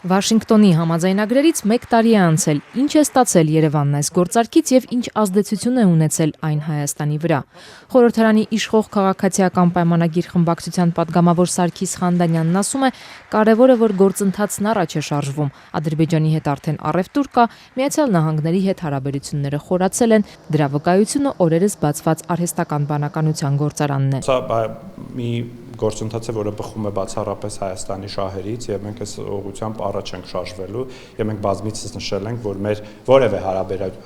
Վաշինգտոնի համաձայնագրերից 1 տարի է անցել, ինչ է ստացել Երևանն այս գործարքից եւ ինչ ազդեցություն է ունեցել այն Հայաստանի վրա։ Խորհրդարանի իշխող քաղաքացիական պայմանագիր խմբակցության падգամավոր Սարգիս Խանդանյանն ասում է, կարևոր է, որ գործընթացն առաջ է շարժվում։ Ադրբեջանի հետ արդեն առևտուր կա, Միացյալ Նահանգների հետ հարաբերությունները խորացել են, դրա վկայությունը օրերս բացված արհեստական բանականության գործարանն է։ Սա մի գործընթաց է, որը բխում է բացառապես Հայաստանի շահերից եւ մենք այս ուղղությամբ առաջ ենք շարժվելու եւ մենք բազմիցս նշել ենք, որ մեր որևէ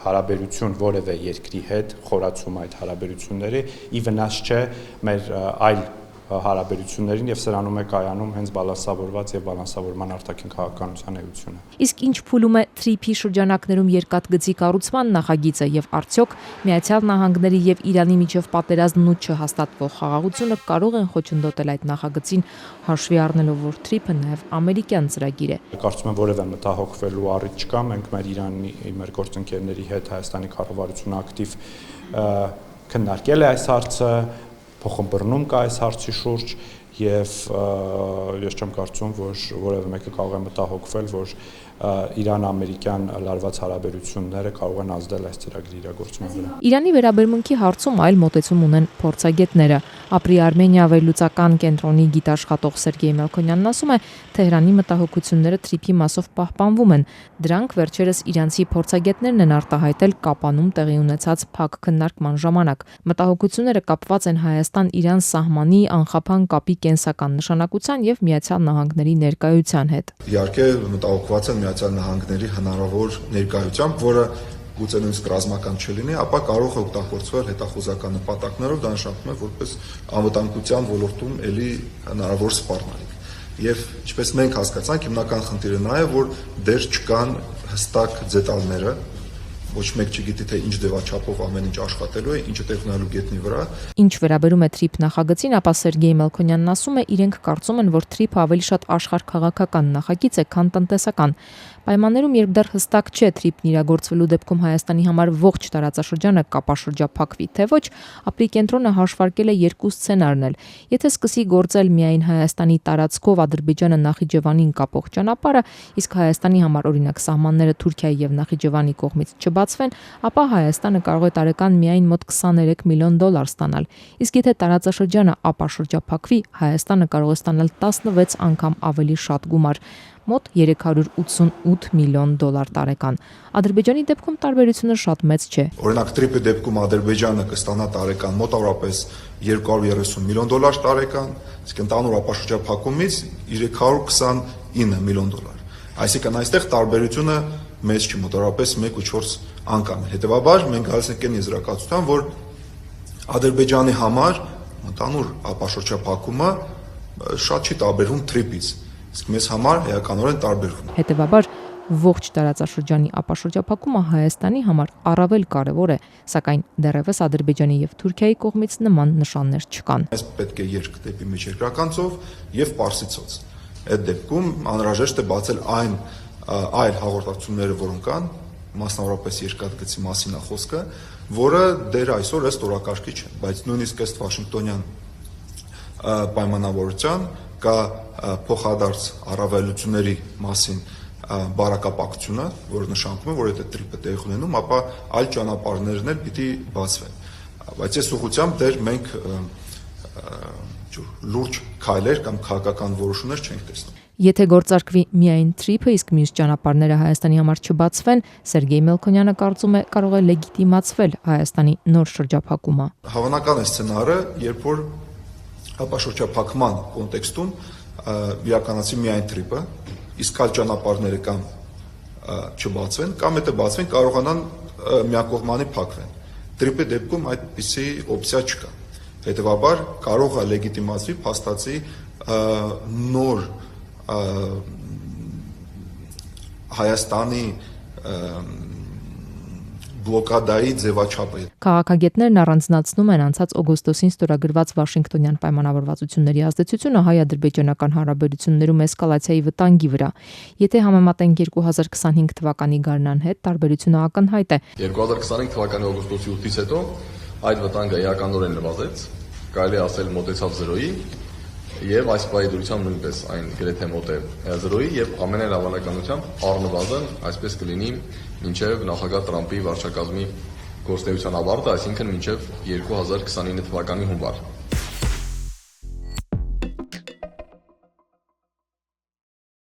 հարաբերություն որևէ երկրի հետ խորացում այդ հարաբերությունների ի վնաս չէ մեր այլ հարաբերություններին եւ սրանում է կայանում հենց բալանսավորված եւ բալանսավորման արտաքին քաղաքականության էությունը։ Իսկ ինչ փուլում է TRIP-ի շրջանակներում երկաթգծի կառուցման նախագիծը եւ արդյոք Միացյալ Նահանգների եւ Իրանի միջև պատերազմն ու չհաստատվող խաղաղությունը կարող են խոչընդոտել այդ նախագծին, հաշվի առնելով, որ TRIP-ը նաեւ ամերիկյան ծրագիր է։ Կարծում եմ որևէ մտահոգվելու առիթ չկա, մենք մեր Իրանի մեր գործընկերների հետ Հայաստանի կառավարությունը ակտիվ քննարկել է այս հարցը, փոխըմբռնում կա այս հարցի շուրջ եւ ես չեմ կարծում, որ որևէ մեկը կարող է մտահոգվել, որ Իրան-ամերիկյան լարված հարաբերությունները կարող են ազդել այս ծրագրի իրագործման վրա։ Իրանի վերաբերմունքի հարցում այլ մոտեցում ունեն փորձագետները։ Ապրի Արմենիա վերլուծական կենտրոնի գիտաշխատող Սերգեյ Մելքոնյանն ասում է, Թեհրանի մտահոգությունները TRIP-ի մասով պահպանվում են։ Դրանք վերջերս իրանցի փորձագետներն են արտահայտել Կապանում տեղի ունեցած փակ քննարկման ժամանակ։ Մտահոգությունները կապված են Հայաստան-Իրան սահմանի անխափան կապի կենսական նշանակության եւ Միացյալ Նահանգների ներկայության հետ։ Իհարկե մտահոգված են Միացյալ Նահանգների հնարավոր ներկայությամբ, որը գուցե նույնիսկ ռազմական չլինի, ապա կարող է օգտագործվել հետախուզական նպատակներով, դա նշանակում է որպես անվտանգության ոլորտում էլի հնարավոր սպառնալիք։ Եվ ինչպես մենք հասկացանք, հիմնական խնդիրը նա է, որ դեռ չկան հստակ դետալները, ոչ մեկ չգիտի թե ինչ ձևաչափով ամեն ինչ աշխատելու է, ինչը տեղ ունենալու գետնի վրա։ Ինչ վերաբերում է TRIP նախագծին, ապա Սերգեյ Մելքոնյանն ասում է, իրենք կարծում են, որ TRIP-ը ավելի շատ աշխարհքաղաքական նախագիծ է, քան տնտեսական։ Պայմաններում, երբ դեռ հստակ չէ TRIP-ն իրագործվելու դեպքում Հայաստանի համար ողջ տարածաշրջանը կապաշրջափակվի, թե ոչ, ապրի կենտրոնը հաշվարկել է 2 սցենարներ։ Եթե սկսի գործել միայն Հայաստանի տարածքով Ադրբեջանը Նախիջևանին կապող ճանապարհը, իսկ Հայաստանի համար օրինակ սահմանները Թուրքիայի եւ Նախիջևանի կողմից չբացվեն, ապա Հայաստանը կարող է տարեկան միայն մոտ $23 միլիոն ստանալ։ Իսկ եթե տարածաշրջանը ապաշրջափակվի, Հայաստանը կարող է ստանալ 16 անգամ ավելի շատ գումար, մոտ $388 միլիոն տարեկան։ Ադրբեջանի դեպքում տարբերությունը շատ մեծ չէ։ Օրինակ TRIP-ի դեպքում Ադրբեջանը կստանա տարեկան մոտավորապես $230 միլիոն տարեկան, իսկ ընդհանուր ապաշրջափակումից $329 միլիոն։ Այսինքն այստեղ տարբերությունը մեծ չի, մոտավորապես 1.4 անգամ է։ Հետևաբար մենք գալիս ենք այն եզրակացության, որ Ադրբեջանի համար ընդհանուր ապաշրջափակումը շատ չի տարբերվում TRIP-ից, իսկ մեզ համար էականորեն տարբերվում։ Հետևաբար ողջ տարածաշրջանի ապաշրջափակումը Հայաստանի համար առավել կարևոր է, սակայն դեռևս Ադրբեջանի եւ Թուրքիայի կողմից նման նշաններ չկան։ Այս պետք է երկ դեպի միջերկրական ծով եւ Պարսից ծով։ Այդ դեպքում անհրաժեշտ է բացել այլ հաղորդակցությունները, որոնք կան, մասնավորապես երկաթգծի մասին է խոսքը, որը դեռ այսօր ըստ օրակարգի չեն, բայց նույնիսկ ըստ Վաշինգտոնյան պայմանավորության կա փոխադարձ առավելությունների մասին բարակապակցությունը, որը նշանակում է, որ եթե TRIP-ը տեղի ունենում, ապա այլ ճանապարհներն էլ պիտի բացվեն։ Բայց այս ուղղությամբ դեռ մենք լուրջ քայլեր կամ քաղաքական որոշումներ չենք տեսնում։ Եթե գործարկվի միայն TRIP-ը, իսկ մյուս ճանապարհները Հայաստանի համար չբացվեն, Սերգեյ Մելքոնյանը կարծում է, կարող է լեգիտիմացվել Հայաստանի նոր շրջափակումը։ Հավանական է սցենարը, երբ որ ապաշրջափակման կոնտեքստում իրականացի միայն TRIP-ը, իսկ այլ ճանապարհները կամ չբացվեն, կամ եթե բացվեն, կարողանան միակողմանի փակվեն։ TRIP-ի դեպքում այդպիսի օպցիա չկա։ Հետևաբար կարող է լեգիտիմացվի փաստացի նոր Հայաստանի բլոկադայի ձևաչափը։ Քաղաքագետներն առանձնացնում են անցած օգոստոսին ստորագրված Վաշինգտոնյան պայմանավորվածությունների ազդեցությունը հայ-ադրբեջանական հարաբերություններում էսկալացիայի վտանգի վրա։ Եթե համեմատենք 2025 թվականի գարնան հետ, տարբերությունը ակնհայտ է։ 2025 թվականի օգոստոսի 8-ից հետո այդ վտանգը էականորեն նվազեց, կարելի է ասել մոտեցավ 0-ի, եւ այս պահի դուրսամ նույնպես այն գրեթե մոտ է 0-ի եւ ամենայն հավանականությամբ առնվազն այսպես կլինի մինչեւ նախագահ Տրամփի վարչակազմի գործունեության ավարտը, այսինքն մինչեւ 2029 թվականի հունվար։